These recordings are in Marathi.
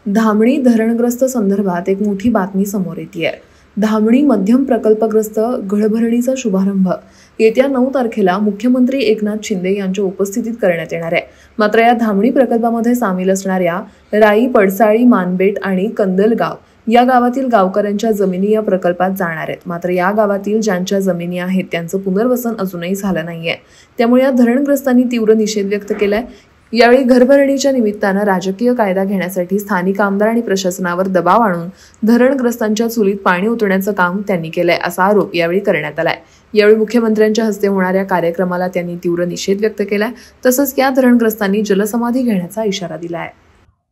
धामणी धरणग्रस्त संदर्भात एक मोठी बातमी समोर येते आहे। धामणी मध्यम प्रकल्पग्रस्त गळभरणीचा शुभारंभ येत्या 9 तारखेला मुख्यमंत्री एकनाथ शिंदे यांच्या उपस्थितीत करण्यात येणार आहे। मात्र या धामणी प्रकल्पामध्ये सामील असणाऱ्या राई, पडसाळी, मानबेट आणि कंदलगाव या गावातील गावकऱ्यांच्या जमिनी या प्रकल्पात जाणार आहेत। मात्र या गावातील ज्यांच्या जमिनी आहेत त्यांचं पुनर्वसन अजूनही झालं नाहीये। त्यामुळे या धरणग्रस्तांनी तीव्र निषेध व्यक्त केलाय। यावेळी घरभरणीच्या निमित्तानं राजकीय कायदा घेण्यासाठी स्थानिक आमदार आणि प्रशासनावर दबाव आणून धरणग्रस्तांच्या चुलीत पाणी उतरण्याचं काम त्यांनी केलंय असा आरोप यावेळी करण्यात आलाय। यावेळी मुख्यमंत्र्यांच्या हस्ते होणाऱ्या कार्यक्रमाला त्यांनी तीव्र निषेध व्यक्त केलाय। तसंच या धरणग्रस्तांनी जलसमाधी घेण्याचा इशारा दिलाय।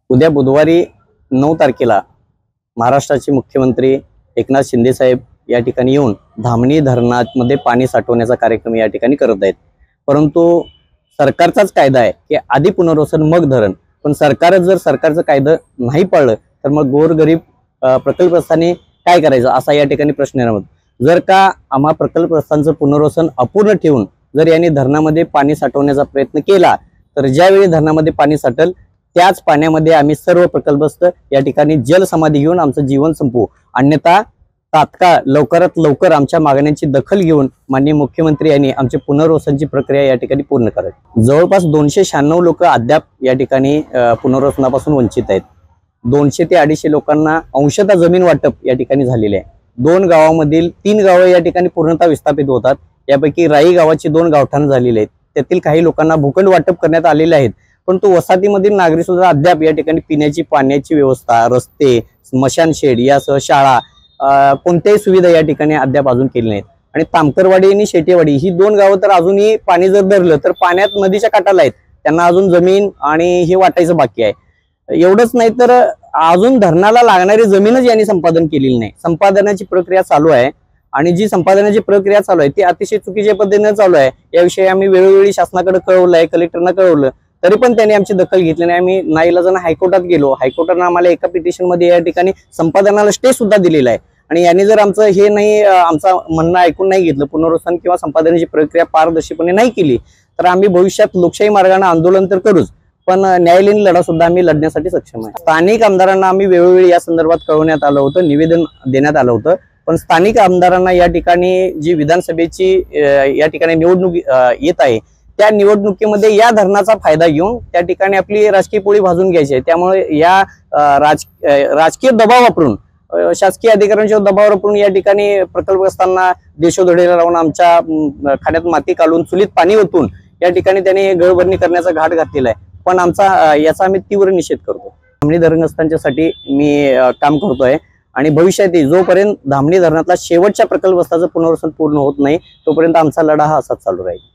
उद्या बुधवारी 9 तारखेला महाराष्ट्राचे मुख्यमंत्री एकनाथ शिंदे साहेब या ठिकाणी येऊन धामणी धरणामध्ये पाणी साठवण्याचा कार्यक्रम या ठिकाणी करत आहेत। परंतु सरकारचाच कायदा आहे की आधी पुनर्वसन मग धरण, पण जर सरकारचं कायदा नाही पाळलं तर मग गोरगरीब प्रकल्पग्रस्तांनी काय करायचं असा या ठिकाणी प्रश्न निर्माण होतो। जर का आम्हा प्रकल्पग्रस्तांचं पुनर्वसन अपूर्ण ठेवून जर यांनी धरणामध्ये पाणी साठवण्याचा प्रयत्न केला तर ज्यावेळी धरणामध्ये पाणी साठल त्याच पाण्यामध्ये आम्ही सर्व प्रकल्पग्रस्त या ठिकाणी जलसमाधी घेऊन आमचं जीवन संपवू, अन्यथा तात्काळ लवकरात लवकर आमच्या मागण्यांची दखल घेऊन माननीय मुख्यमंत्री यांनी आमची पुनर्वसनाची प्रक्रिया या ठिकाणी पूर्ण करावी। जवळपास 296 लोक अद्याप या ठिकाणी पुनर्वसनापासून वंचित आहेत। 200 ते 250 लोकांना अंशतः जमीन वाटप या ठिकाणी झालेले आहे। 2 गावांमधील 3 गावं या ठिकाणी पूर्णतः विस्थापित होतात। यापैकी राई गावाची 2 गावठाण झालेले आहेत। त्यातील काही लोकांना भूखंड वाटप करण्यात आलेले आहेत, परंतु वसाहतीमधील नागरिक सुद्धा अद्याप या ठिकाणी पिण्याची पाण्याची व्यवस्था, रस्ते, स्मशान शेड यासह शाळा कोणत्याही सुविधा या ठिकाणी अद्याप अजून केली नाहीत। आणि तामकरवाडी आणि शेटेवाडी ही 2 गावं तर अजूनही पाणी जर धरलं तर पाण्यात नदीच्या काठाला आहेत, त्यांना अजून जमीन आणि हे वाटायचं बाकी आहे। एवढंच नाही तर अजून धरणाला लागणारी जमीनच यांनी संपादन केलेली नाही। संपादनाची प्रक्रिया चालू आहे आणि जी संपादनाची प्रक्रिया चालू आहे ती अतिशय चुकीच्या पद्धतीने चालू आहे। याविषयी आम्ही वेळोवेळी शासनाकडे कळवलं आहे, कलेक्टरना कळवलं, तरी पण त्यांनी आमची दखल घेतली नाही। आम्ही नाईलाजाने हायकोर्टात गेलो, हायकोर्टाने आम्हाला एका पिटिशन मध्ये या ठिकाणी संपादनाला स्टे सुद्धा दिलेला आहे। आणि यांनी जर आमचं हे नाही आमचं म्हणणं ऐकून नाही घेतलं, पुनर्वसन किंवा संपादनाची प्रक्रिया पारदर्शीपणे नाही केली तर आम्ही भविष्यात लोकशाही मार्गाने आंदोलन तर करूच, पण न्यायालयीन लढा सुद्धा आम्ही लढण्यासाठी सक्षम आहे। स्थानिक आमदारांना आम्ही वेळोवेळी या संदर्भात कळवण्यात आलं होतं, निवेदन देण्यात आलं होतं, पण स्थानिक आमदारांना या ठिकाणी जी विधानसभेची या ठिकाणी निवडणूक येत आहे त्या निवडणुकीमध्ये या धरणाचा फायदा घेऊन त्या ठिकाणी आपली राजकीय पोळी भाजून घ्यायची आहे। त्यामुळे या राजकीय दबाव वापरून, शासकीय अधिकाऱ्यांच्या दबाव वापरून या ठिकाणी प्रकल्पग्रस्तांना देशोधडीला लावून आमच्या खाण्यात माती काढून चुलीत पाणी ओतून या ठिकाणी त्यांनी गळभरणी करण्याचा घाट घातलेला आहे। पण याचा आम्ही तीव्र निषेध करतो। धामणी धरणग्रस्तांच्यासाठी मी काम करतोय आणि भविष्यात जोपर्यंत धामणी धरणातला शेवटच्या प्रकल्पग्रस्ताचं पुनर्वसन पूर्ण होत नाही तोपर्यंत आमचा लढा हा असाच चालू राहील।